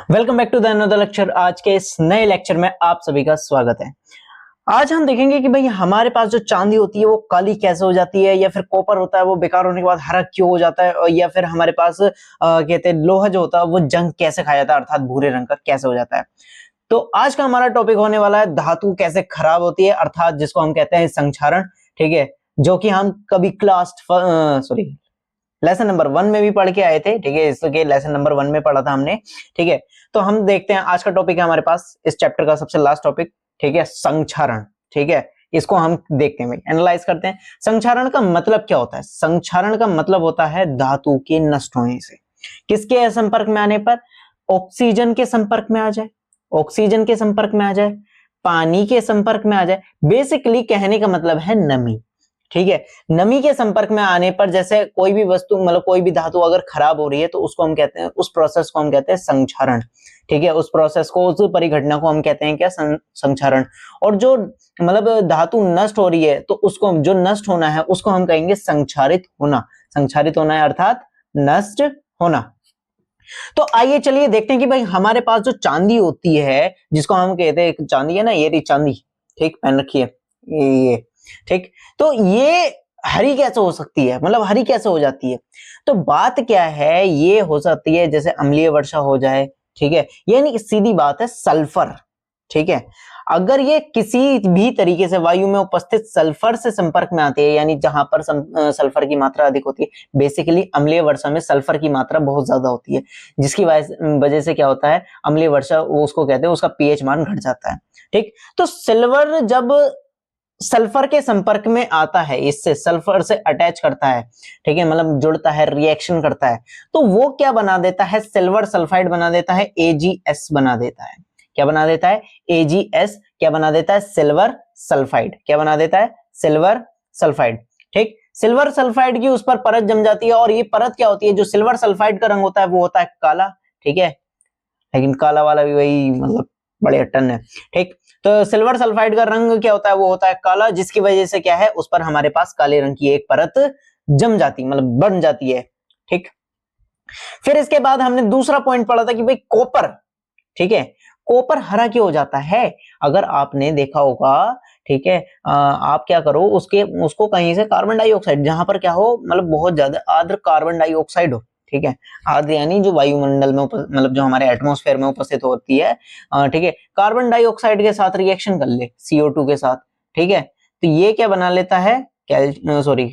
Welcome back to the another lecture. आज के इस नए लेक्चर में आप सभी का स्वागत है। आज हम देखेंगे कि भाई हमारे पास जो चांदी होती है वो काली कैसे हो जाती है, या फिर कॉपर होता है वो बेकार होने के बाद हरा क्यों हो जाता है, और या फिर हमारे पास कहते हैं लोहा जो होता है वो जंग कैसे खा जाता है अर्थात भूरे रंग का कैसे हो जाता है। तो आज का हमारा टॉपिक होने वाला है धातु कैसे खराब होती है अर्थात जिसको हम कहते हैं संक्षारण। ठीक है, जो कि हम कभी लेसन नंबर 1 में भी पढ़ के आए थे। ठीक है, इसके लेसन नंबर 1 में पढ़ा था हमने। ठीक है, तो हम देखते हैं आज का टॉपिक है हमारे पास इस चैप्टर का सबसे लास्ट टॉपिक। ठीक है, संक्षारण। ठीक है, इसको हम देखते हैं, एनालाइज करते हैं। संक्षारण का मतलब क्या होता है? संक्षारण का मतलब होता है धातु के नष्ट होने से। किसके संपर्क में आने पर? ऑक्सीजन के संपर्क में आ जाए, ऑक्सीजन के संपर्क में आ जाए, पानी के संपर्क में आ जाए। बेसिकली कहने का मतलब है नमी। ठीक है, नमी के संपर्क में आने पर जैसे कोई भी वस्तु मतलब कोई भी धातु अगर खराब हो रही है तो उसको हम कहते हैं, उस प्रोसेस को हम कहते हैं संक्षारण। ठीक है, उस प्रोसेस को, उस परिघटना को हम कहते हैं क्या? संक्षारण। और जो मतलब धातु नष्ट हो रही है तो उसको, जो नष्ट होना है उसको हम कहेंगे संक्षारित होना। संक्षारित होना है अर्थात नष्ट होना। तो आइए चलिए देखते हैं कि भाई हमारे पास जो चांदी होती है जिसको हम कहते हैं, चांदी है ना, ये रही चांदी। ठीक, पहन रखी है ये। ठीक, तो ये हरी कैसे हो सकती है, मतलब हरी कैसे हो जाती है? तो बात क्या है, ये हो सकती है जैसे अम्लीय वर्षा हो जाए। ठीक है, यानी सीधी बात है सल्फर। ठीक है, अगर ये किसी भी तरीके से वायु में उपस्थित सल्फर से संपर्क में आती है, यानी जहां पर सल्फर की मात्रा अधिक होती है, बेसिकली अम्लीय वर्षा में सल्फर की मात्रा बहुत ज्यादा होती है, जिसकी वजह से क्या होता है, अम्लीय वर्षा वो उसको कहते हैं, उसका पीएच मान घट जाता है। ठीक, तो सिल्वर जब सल्फर के संपर्क में आता है, इससे सल्फर से अटैच करता है, ठीक है, मतलब जुड़ता है, रिएक्शन करता है, तो वो क्या बना देता है? सिल्वर सल्फाइड बना देता है, एजीएस बना देता है। क्या बना देता है? एजीएस। क्या बना देता है? Silver sulphide. क्या बना देता है? Silver sulphide. ठीक, सिल्वर सल्फाइड की उस पर परत जम जाती है, और ये परत क्या होती है? जो सिल्वर सल्फाइड का रंग होता है वो होता है काला। ठीक है, लेकिन काला वाला भी वही मतलब बड़े अट्टन है। ठीक, तो सिल्वर सल्फाइड का रंग क्या होता है? वो होता है काला, जिसकी वजह से क्या है, उस पर हमारे पास काले रंग की एक परत जम जाती, मतलब बन जाती है। ठीक, फिर इसके बाद हमने दूसरा पॉइंट पढ़ा था कि भाई कॉपर। ठीक है, कॉपर हरा क्यों हो जाता है? अगर आपने देखा होगा, ठीक है, आप क्या करो, उसको कहीं से कार्बन डाइऑक्साइड, जहां पर क्या हो, मतलब बहुत ज्यादा आर्द्र कार्बन डाइऑक्साइड हो। ठीक है, आर्द्र यानी जो वायुमंडल में मतलब जो हमारे एटमॉस्फेयर में उपस्थित होती है, ठीक है, कार्बन डाइऑक्साइड के साथ रिएक्शन कर ले, CO2 के साथ। ठीक है, तो ये क्या बना लेता है? सॉरी,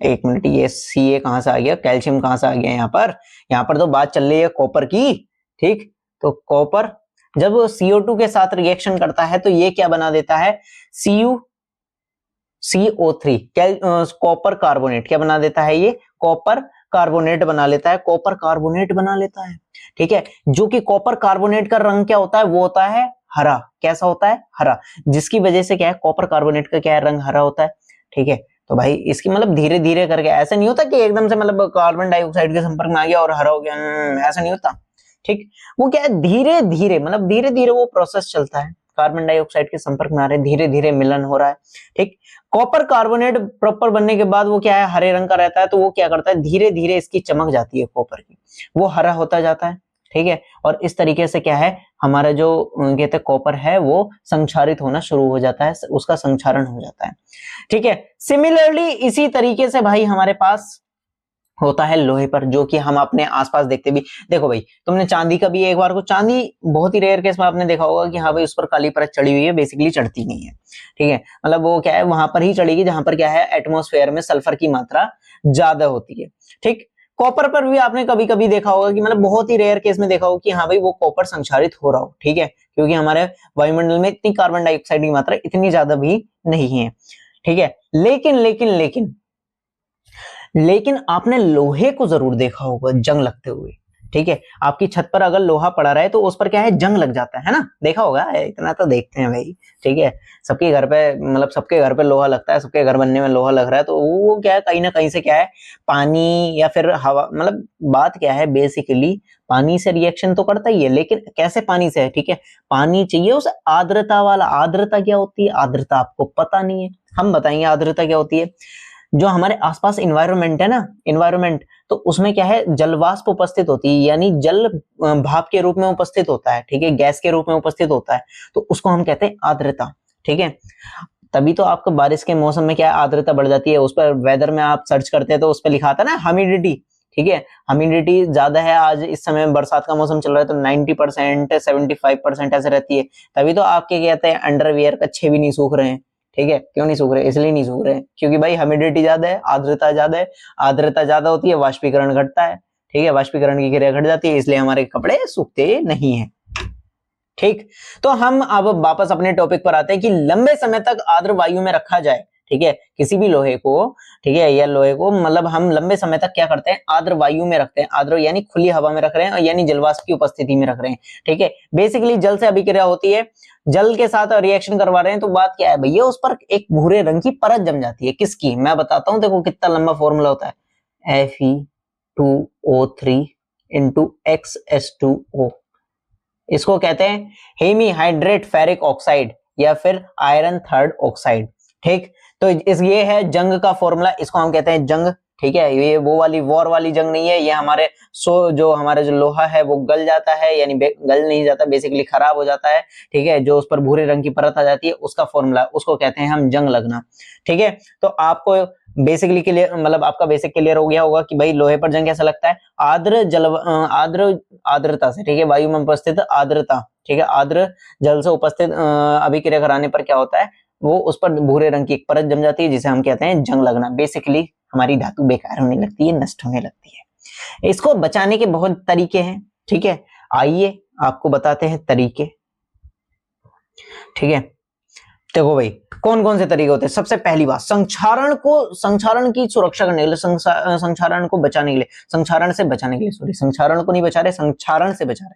एक मिनट, ये Ca कहां से आ गया, कैल्शियम कहां से आ गया? यहाँ पर तो बात चल रही है कॉपर की। ठीक, तो कॉपर जब CO2 के साथ रिएक्शन करता है तो ये क्या बना देता है? CO3, copper carbonate. क्या बना देता है? ये कॉपर कार्बोनेट बना लेता है, कॉपर कार्बोनेट बना लेता है। ठीक है, जो कि कॉपर कार्बोनेट का रंग क्या होता है? वो होता है हरा। कैसा होता है? हरा, जिसकी वजह से क्या है, कॉपर कार्बोनेट का क्या है, रंग हरा होता है। ठीक है, तो भाई इसकी मतलब धीरे धीरे करके, ऐसा नहीं होता कि एकदम से मतलब कार्बन डाइऑक्साइड के संपर्क में आ गया और हरा हो गया, ऐसा नहीं होता। ठीक, वो क्या है, धीरे धीरे, मतलब धीरे धीरे वो प्रोसेस चलता है, कार्बन डाइऑक्साइड के संपर्क में आ रहे हैं, धीरे धीरे मिलन हो रहा है। ठीक, कॉपर कार्बोनेट प्रॉपर बनने के बाद वो क्या है, हरे रंग का रहता है, तो वो क्या करता है, धीरे धीरे इसकी चमक जाती है कॉपर की, वो हरा होता जाता है। ठीक है, और इस तरीके से क्या है, हमारा जो कहते हैं कॉपर है वो संक्षारित होना शुरू हो जाता है, उसका संक्षारण हो जाता है। ठीक है, सिमिलरली इसी तरीके से भाई हमारे पास होता है लोहे पर, जो कि हम अपने आसपास देखते भी। देखो भाई, तुमने चांदी का भी एक बार को, चांदी बहुत ही रेयर केस में आपने देखा होगा कि हाँ भाई उस पर काली परत चढ़ी हुई है, बेसिकली चढ़ती नहीं है। ठीक है, मतलब वो क्या है, वहां पर ही चढ़ेगी जहां पर क्या है, एटमॉस्फेयर में सल्फर की मात्रा ज्यादा होती है। ठीक, कॉपर पर भी आपने कभी कभी देखा होगा कि मतलब बहुत ही रेयर केस में देखा होगा कि हाँ भाई वो कॉपर संक्षारित हो रहा हो। ठीक है, क्योंकि हमारे वायुमंडल में इतनी कार्बन डाइऑक्साइड की मात्रा इतनी ज्यादा भी नहीं है। ठीक है, लेकिन लेकिन लेकिन लेकिन आपने लोहे को जरूर देखा होगा जंग लगते हुए। ठीक है, आपकी छत पर अगर लोहा पड़ा रहे तो उस पर क्या है, जंग लग जाता है ना, देखा होगा, इतना तो देखते हैं भाई। ठीक है, सबके घर पे, मतलब सबके घर पे लोहा लगता है, सबके घर बनने में लोहा लग रहा है, तो वो क्या है, कहीं ना कहीं से क्या है, पानी या फिर हवा, मतलब बात क्या है, बेसिकली पानी से रिएक्शन तो करता ही है, लेकिन कैसे पानी से है? ठीक है, पानी चाहिए उसे आर्द्रता वाला। आर्द्रता क्या होती है? आर्द्रता आपको पता नहीं है, हम बताएंगे आर्द्रता क्या होती है। जो हमारे आसपास इन्वायरमेंट है ना, इन्वायरमेंट, तो उसमें क्या है, जलवाष्प उपस्थित होती है, यानी जल भाप के रूप में उपस्थित होता है, ठीक है, गैस के रूप में उपस्थित होता है, तो उसको हम कहते हैं आर्द्रता, ठीक है। तभी तो आपको बारिश के मौसम में क्या आर्द्रता बढ़ जाती है, उस पर वेदर में आप सर्च करते हैं तो उस पर लिखा था ना ह्यूमिडिटी, ठीक है, ह्यूमिडिटी ज्यादा है, आज इस समय बरसात का मौसम चल रहा है तो 90% 75% ऐसे रहती है। तभी तो आपके कहते हैं अंडरवियर कच्छे भी नहीं सूख रहे हैं, ठीक है, क्यों नहीं सूख रहे, इसलिए नहीं सूख रहे क्योंकि भाई ह्यूमिडिटी ज्यादा है, आर्द्रता ज्यादा है, आर्द्रता ज्यादा होती है, वाष्पीकरण घटता है, ठीक है, वाष्पीकरण की क्रिया घट जाती है, इसलिए हमारे कपड़े सूखते नहीं है, ठीक। तो हम अब वापस अपने टॉपिक पर आते हैं कि लंबे समय तक आर्द्र वायु में रखा जाए, ठीक है, किसी भी लोहे को, ठीक है, या लोहे को मतलब हम लंबे समय तक क्या करते हैं, आर्द्र वायु में रखते हैं, आर्द्र यानी खुली हवा में रख रहे हैं, यानी जलवाष्प की उपस्थिति में रख रहे हैं, ठीक है। बेसिकली जल से अभिक्रिया होती है, जल के साथ रिएक्शन करवा रहे हैं, तो बात क्या है भैया, उस पर एक भूरे रंग की परत जम जाती है, किसकी, मैं बताता हूं, देखो कितना लंबा फॉर्मूला होता है, Fe2O3 इंटू XH2O, इसको कहते हैं हेमीहाइड्रेट फेरिक ऑक्साइड या फिर आयरन थर्ड ऑक्साइड, ठीक। तो ये है जंग का फॉर्मूला, इसको हम कहते हैं जंग, ठीक है। ये वो वाली वॉर वाली जंग नहीं है, ये हमारे जो हमारे जो लोहा है वो गल जाता है, यानी गल नहीं जाता, बेसिकली खराब हो जाता है, ठीक है, जो उस पर भूरे रंग की परत आ जाती है, उसका फॉर्मूला, उसको कहते हैं हम जंग लगना, ठीक है। तो आपको बेसिकली क्लियर, मतलब आपका बेसिक क्लियर हो गया होगा कि भाई लोहे पर जंग कैसा लगता है, आर्द्रता से, ठीक है, वायु में उपस्थित आर्द्रता, ठीक है, आर्द्र जल से उपस्थित अभिक्रिया कराने पर क्या होता है, वो उस पर भूरे रंग की एक परत जम जाती है, जिसे हम कहते हैं जंग लगना। बेसिकली हमारी धातु बेकार होने लगती है, नष्ट होने लगती है। इसको बचाने के बहुत तरीके हैं, ठीक है, आइए आपको बताते हैं तरीके, ठीक है। देखो भाई कौन कौन से तरीके होते हैं, सबसे पहली बात, संक्षारण की सुरक्षा करने के लिए, संक्षारण को बचाने के लिए, संक्षारण से बचाने के लिए, सॉरी, संक्षारण को नहीं बचा रहे, संक्षारण से बचा रहे,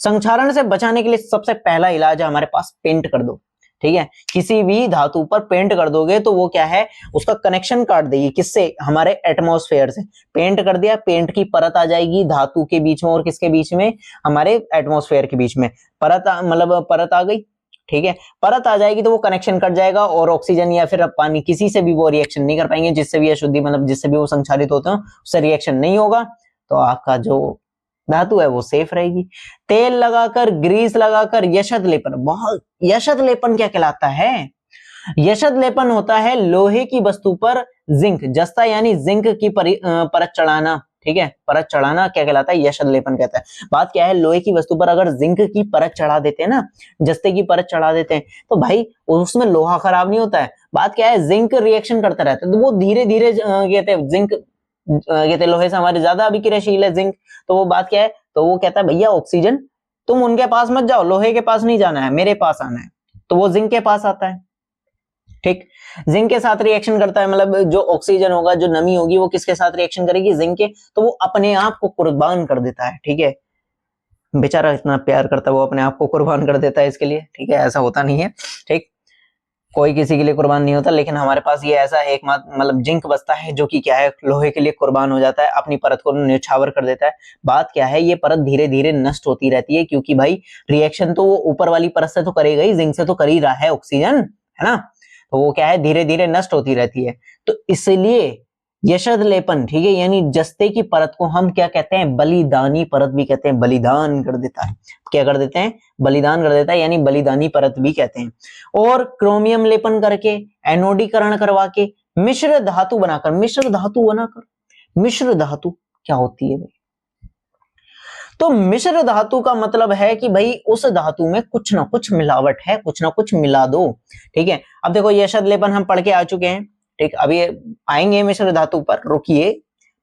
संक्षारण से बचाने के लिए सबसे पहला इलाज है हमारे पास, पेंट कर दो, ठीक है। किसी भी धातु पर पेंट कर दोगे तो वो क्या है, उसका कनेक्शन काट देगी, किससे, हमारे एटमॉस्फेयर से। पेंट कर दिया, पेंट की परत आ जाएगी धातु के बीच में और किसके बीच में, हमारे एटमॉस्फेयर के बीच में, मतलब परत आ गई, ठीक है, परत आ जाएगी तो वो कनेक्शन कट जाएगा और ऑक्सीजन या फिर पानी किसी से भी वो रिएक्शन नहीं कर पाएंगे, जिससे भी अशुद्धि, मतलब जिससे भी वो संक्षारित होते हैं उससे रिएक्शन नहीं होगा, तो आपका जो धातु है वो सेफ रहेगी। तेल लगाकर, ग्रीस लगाकर, यशद लेपन, बहुत, यशद लेपन क्या कहलाता है, यशद लेपन होता है लोहे की वस्तु पर जिंक, जस्ता यानी जिंक की परत चढ़ाना, ठीक है, परत चढ़ाना क्या कहलाता है, यशद लेपन कहता है। बात क्या है, लोहे की वस्तु पर अगर जिंक की परत चढ़ा देते हैं ना, जस्ते की परत चढ़ा देते हैं, तो भाई उसमें लोहा खराब नहीं होता है। बात क्या है, जिंक रिएक्शन करता रहता है, तो वो धीरे धीरे कहते हैं जिंक, कहते हैं लोहे से हमारे ज्यादा अभिक्रियाशील है जिंक, तो वो बात क्या है, तो वो कहता है भैया ऑक्सीजन तुम उनके पास मत जाओ, लोहे के पास नहीं जाना है, मेरे पास आना है, तो वो जिंक के पास आता है, ठीक। जिंक के साथ रिएक्शन करता है, मतलब जो ऑक्सीजन होगा, जो नमी होगी, वो किसके साथ रिएक्शन करेगी, जिंक के, तो वो अपने आप को कुर्बान कर देता है, ठीक है। बेचारा इतना प्यार करता है, वो अपने आप को कुर्बान कर देता है इसके लिए, ठीक है, ऐसा होता नहीं है, ठीक, कोई किसी के लिए कुर्बान नहीं होता, लेकिन हमारे पास ये ऐसा एक मतलब जिंक बचता है जो कि क्या है, लोहे के लिए कुर्बान हो जाता है, अपनी परत को न्यौछावर कर देता है। बात क्या है, ये परत धीरे धीरे नष्ट होती रहती है, क्योंकि भाई रिएक्शन तो वो ऊपर वाली परत से तो करेगा ही, जिंक से तो कर ही रहा है ऑक्सीजन, है ना, तो वो क्या है, धीरे धीरे नष्ट होती रहती है। तो इसलिए यशद लेपन, ठीक है, यानी जस्ते की परत को हम क्या कहते हैं, बलिदानी परत भी कहते हैं, बलिदान कर देता है, क्या कर देते हैं, बलिदान कर देता है, यानी बलिदानी परत भी कहते हैं। और क्रोमियम लेपन करके, एनोडीकरण करवा के, मिश्र धातु बनाकर, मिश्र धातु बनाकर, मिश्र धातु क्या होती है भाई, तो मिश्र धातु का मतलब है कि भाई उस धातु में कुछ ना कुछ मिलावट है, कुछ ना कुछ मिला दो, ठीक है। अब देखो यशद लेपन हम पढ़ के आ चुके हैं, ठीक, अभी आएंगे मिश्र धातु पर, रुकिए,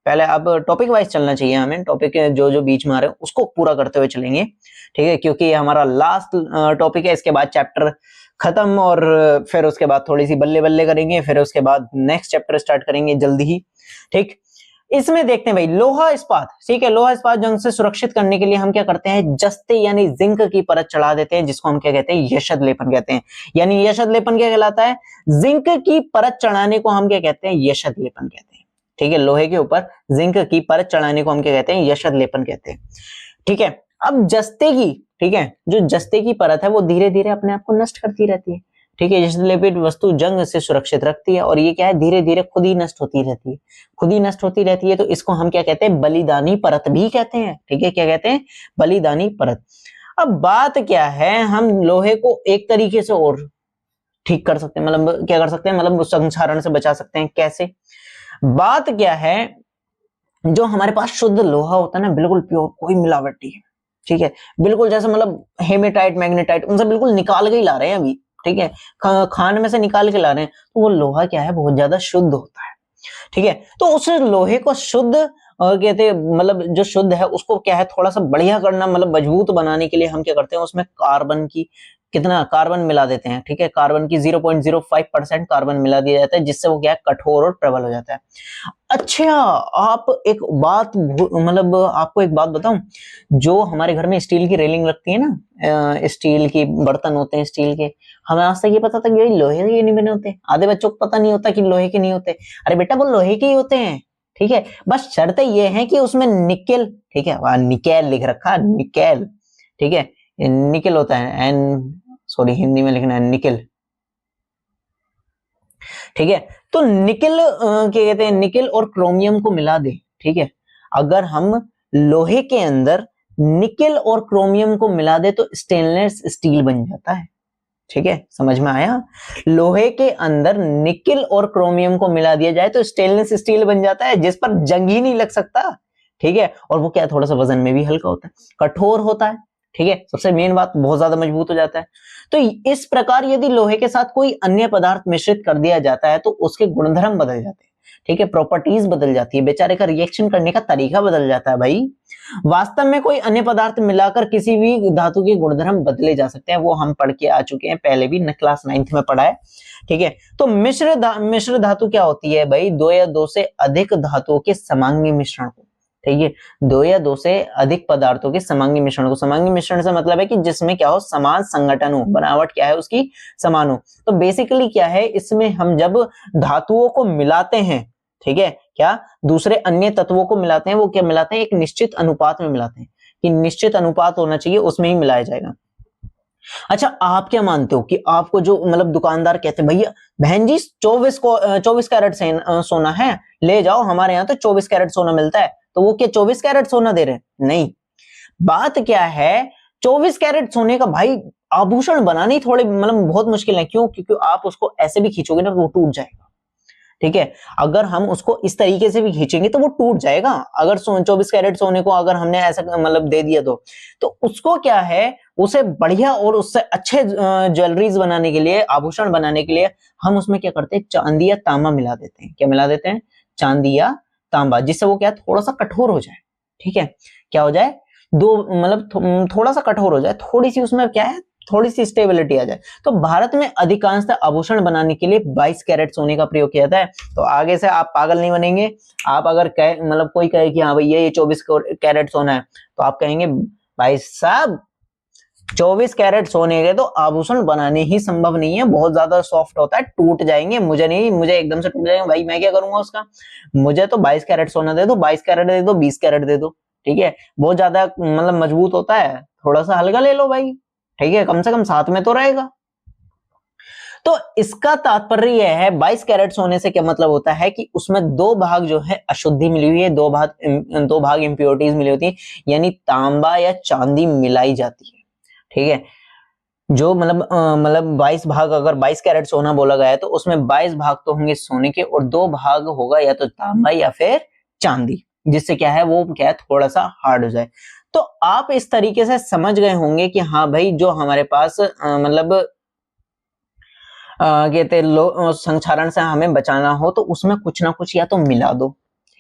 पहले अब टॉपिक वाइज चलना चाहिए हमें, टॉपिक जो जो बीच में आ रहे हैं उसको पूरा करते हुए चलेंगे, ठीक है, क्योंकि हमारा लास्ट टॉपिक है, इसके बाद चैप्टर खत्म और फिर उसके बाद थोड़ी सी बल्ले बल्ले करेंगे, फिर उसके बाद नेक्स्ट चैप्टर स्टार्ट करेंगे जल्दी ही, ठीक। इसमें देखते हैं भाई लोहा इस्पात, ठीक है, लोहा इस्पात जंग से सुरक्षित करने के लिए हम क्या करते हैं, जस्ते यानी जिंक की परत चढ़ा देते हैं, जिसको हम क्या कहते हैं, यशद लेपन कहते हैं। यानी यशद लेपन क्या कहलाता है, जिंक की परत चढ़ाने को हम क्या कहते हैं, यशद लेपन कहते हैं, ठीक है, लोहे के ऊपर जिंक की परत चढ़ाने को हम क्या कहते हैं, यशद लेपन कहते हैं, ठीक है। अब जस्ते की, ठीक है, जो जस्ते की परत है वो धीरे धीरे अपने आप को नष्ट करती रहती है, ठीक है, जिससे लिपिड वस्तु जंग से सुरक्षित रखती है और ये क्या है, धीरे धीरे खुद ही नष्ट होती रहती है, खुद ही नष्ट होती रहती है। तो इसको हम क्या कहते हैं, बलिदानी परत भी कहते हैं। ठीक है, क्या कहते हैं, बलिदानी परत। अब बात क्या है, हम लोहे को एक तरीके से और ठीक कर सकते हैं, मतलब क्या कर सकते हैं, मतलब संक्षारण से बचा सकते हैं। कैसे? बात क्या है, जो हमारे पास शुद्ध लोहा होता है ना, बिल्कुल प्योर, कोई मिलावट नहीं है। ठीक है, बिल्कुल जैसे मतलब हेमेटाइट, मैग्नेटाइट, उनसे बिल्कुल निकाल के ही ला रहे हैं अभी। ठीक है, खान में से निकाल के ला रहे हैं, तो वो लोहा क्या है, बहुत ज्यादा शुद्ध होता है। ठीक है, तो उस लोहे को शुद्ध कहते हैं, मतलब जो शुद्ध है उसको क्या है, थोड़ा सा बढ़िया करना, मतलब मजबूत बनाने के लिए हम क्या करते हैं, उसमें कार्बन की कितना कार्बन मिला देते हैं। ठीक है, कार्बन की 0.05% कार्बन मिला दिया जाता है, जिससे वो क्या है, कठोर और प्रबल हो जाता है। अच्छा, आप एक बात, मतलब आपको एक बात बताऊं, जो हमारे घर में स्टील की रेलिंग लगती है ना, स्टील की बर्तन होते हैं स्टील के, हमें आज तक ये पता था कि भाई लोहे के नहीं बने होते। आधे बच्चों को पता नहीं होता कि लोहे के नहीं होते। अरे बेटा, वो लोहे के ही होते हैं। ठीक है, बस शर्त ये है कि उसमें निकेल, ठीक है, वहां निकेल लिख रखा, निकेल। ठीक है, निकेल होता है, सॉरी हिंदी में लिखना है निकेल। ठीक है, तो निकेल क्या कहते हैं, निकेल और क्रोमियम को मिला दे। ठीक है, अगर हम लोहे के अंदर निकेल और क्रोमियम को मिला दे तो स्टेनलेस स्टील बन जाता है। ठीक है, समझ में आया? लोहे के अंदर निकेल और क्रोमियम को मिला दिया जाए तो स्टेनलेस स्टील बन जाता है, जिस पर जंग ही नहीं लग सकता। ठीक है, और वो क्या है, थोड़ा सा वजन में भी हल्का होता है, कठोर होता है। ठीक है, सबसे मेन बात, बहुत ज्यादा मजबूत हो जाता है। तो इस प्रकार यदि लोहे के साथ कोई अन्य पदार्थ मिश्रित कर दिया जाता है तो उसके गुणधर्म बदल जाते हैं। ठीक है, प्रॉपर्टीज बदल जाती है, बेचारे का रिएक्शन करने का तरीका बदल जाता है भाई। वास्तव में कोई अन्य पदार्थ मिलाकर किसी भी धातु के गुणधर्म बदले जा सकते हैं, वो हम पढ़ के आ चुके हैं, पहले भी क्लास 9th में पढ़ा है। ठीक है, तो मिश्र धातु क्या होती है भाई, दो या दो से अधिक धातुओं के समांगी मिश्रण को। ठीक है, दो या दो से अधिक पदार्थों के समांगी मिश्रण को। समांगी मिश्रण से मतलब है कि जिसमें क्या हो, समान संगठन हो, बनावट क्या है उसकी समान हो। तो बेसिकली क्या है, इसमें हम जब धातुओं को मिलाते हैं, ठीक है, क्या दूसरे अन्य तत्वों को मिलाते हैं, वो क्या मिलाते हैं, एक निश्चित अनुपात में मिलाते हैं, कि निश्चित अनुपात होना चाहिए, उसमें ही मिलाया जाएगा। अच्छा, आप क्या मानते हो कि आपको जो मतलब दुकानदार कहते हैं, भैया बहन जी 24 कैरेट सोना है, ले जाओ, हमारे यहाँ तो 24 कैरेट सोना मिलता है, तो वो क्या 24 कैरेट सोना दे रहे हैं? नहीं, बात क्या है, 24 कैरेट सोने का भाई आभूषण बनानी थोड़ी मतलब बहुत मुश्किल है। क्यों? क्योंकि आप उसको ऐसे भी खींचोगे ना, वो टूट जाएगा। ठीक है, अगर हम उसको इस तरीके से भी खींचेंगे तो वो टूट जाएगा। अगर 24 कैरेट सोने को अगर हमने ऐसा मतलब दे दिया तो उसको क्या है, उसे बढ़िया और उससे अच्छे ज्वेलरीज बनाने के लिए, आभूषण बनाने के लिए हम उसमें क्या करते हैं, चांदी या तांबा मिला देते हैं। क्या मिला देते हैं? चांदी या तांबा, जिससे वो क्या थोड़ा सा कठोर हो जाए। ठीक है, क्या हो जाए, दो मतलब थोड़ा सा कठोर हो जाए, थोड़ी सी उसमें क्या है, थोड़ी सी स्टेबिलिटी आ जाए। तो भारत में अधिकांशतः आभूषण बनाने के लिए 22 कैरेट सोने का प्रयोग किया जाता है। तो आगे से आप पागल नहीं बनेंगे। आप अगर कहे मतलब कोई कहे कि हाँ भैया ये 24 कैरेट सोना है, तो आप कहेंगे भाई साहब 24 कैरेट सोने के तो आभूषण बनाने ही संभव नहीं है, बहुत ज्यादा सॉफ्ट होता है, टूट जाएंगे। मुझे नहीं, मुझे एकदम से टूट जाएंगे भाई, मैं क्या करूंगा उसका? मुझे तो 22 कैरेट सोना दे दो, 22 कैरेट दे दो, 20 कैरेट दे दो। ठीक है, बहुत ज्यादा मतलब मजबूत होता है, थोड़ा सा हल्का ले लो भाई। ठीक है, कम से कम साथ में तो रहेगा। तो इसका तात्पर्य यह है, 22 कैरेट सोने से क्या मतलब होता है कि उसमें दो भाग जो है अशुद्धि मिली हुई है, दो भाग इंप्योरिटीज मिली होती है, यानी तांबा या चांदी मिलाई जाती है। ठीक है, जो मतलब 22 भाग, अगर 22 कैरेट सोना बोला गया है तो उसमें 22 भाग तो होंगे सोने के और 2 भाग होगा या तो तांबा या फिर चांदी, जिससे क्या है, वो क्या है, थोड़ा सा हार्ड हो जाए। तो आप इस तरीके से समझ गए होंगे कि हाँ भाई, जो हमारे पास मतलब कहते संक्षारण से हमें बचाना हो तो उसमें कुछ ना कुछ या तो मिला दो,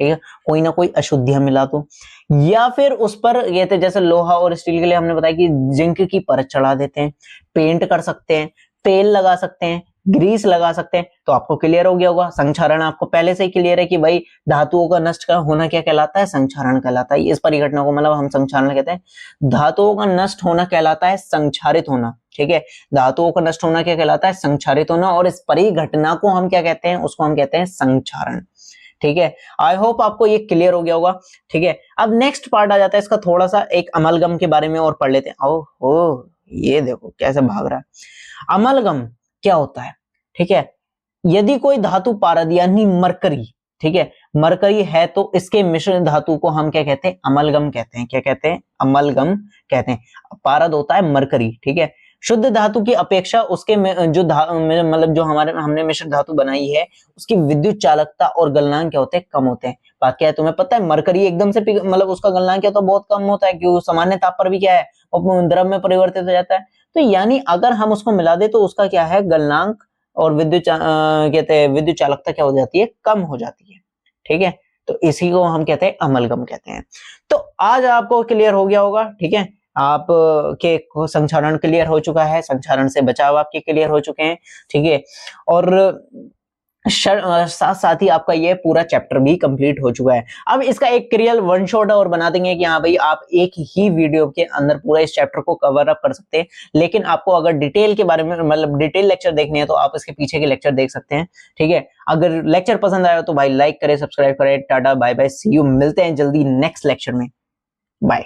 ठीक है, कोई ना कोई अशुद्धियां मिला दो, या फिर उस पर कहते जैसे लोहा और स्टील के लिए हमने बताया कि जिंक की परत चढ़ा देते हैं, पेंट कर सकते हैं, तेल लगा सकते हैं, ग्रीस लगा सकते हैं। तो आपको क्लियर हो गया होगा, संक्षारण आपको पहले से ही क्लियर है कि भाई धातुओं का नष्ट होना क्या कहलाता है, संक्षारण कहलाता है। इस परिघटना को मतलब हम संक्षारण कहते हैं। धातुओं का नष्ट होना कहलाता है संक्षारित होना। ठीक है, धातुओं का नष्ट होना क्या कहलाता है, संक्षारित होना, और इस परिघटना को हम क्या कहते हैं, उसको हम कहते हैं संक्षारण। ठीक है, आई होप आपको ये क्लियर हो गया होगा। ठीक है, अब नेक्स्ट पार्ट आ जाता है इसका, थोड़ा सा एक अमलगम के बारे में और पढ़ लेते हैं। ओहो, ये देखो कैसे भाग रहा है अमलगम। क्या होता है, ठीक है। यदि कोई धातु पारद यानी मरकरी, ठीक है, मरकरी है तो इसके मिश्र धातु को हम क्या कहते हैं, अमलगम कहते हैं। क्या कहते हैं, अमलगम कहते हैं। पारद होता है मरकरी, ठीक है। शुद्ध धातु की अपेक्षा उसके जो मतलब जो हमने मिश्र धातु बनाई है उसकी विद्युत चालकता और गलनांक क्या होते हैं, कम होते हैं। बात क्या है तुम्हें पता है, मरकरी एकदम से मतलब उसका गलनांक क्या होता है, बहुत कम होता है, क्यों, सामान्य ताप पर भी क्या है, द्रव में परिवर्तित हो जाता है। तो यानी अगर हम उसको मिला दे तो उसका क्या है, गलनांक और कहते हैं विद्युत चालकता क्या हो जाती है, कम हो जाती है, ठीक है। तो इसी को हम कहते हैं अमलगम कहते हैं। तो आज आपको क्लियर हो गया होगा, ठीक है। आप के संक्षारण क्लियर हो चुका है, संक्षारण से बचाव आपके क्लियर हो चुके हैं, ठीक है। और साथ साथ ही आपका ये पूरा चैप्टर भी कंप्लीट हो चुका है। अब इसका एक रियल वन शॉट और बना देंगे कि हाँ भाई आप एक ही वीडियो के अंदर पूरा इस चैप्टर को कवर अप कर सकते हैं। लेकिन आपको अगर डिटेल के बारे में मतलब डिटेल लेक्चर देखने हैं तो आप इसके पीछे के लेक्चर देख सकते हैं, ठीक है। अगर लेक्चर पसंद आया तो भाई लाइक करें, सब्सक्राइब करें। Tata bye bye, see you, मिलते हैं जल्दी नेक्स्ट लेक्चर में। बाय।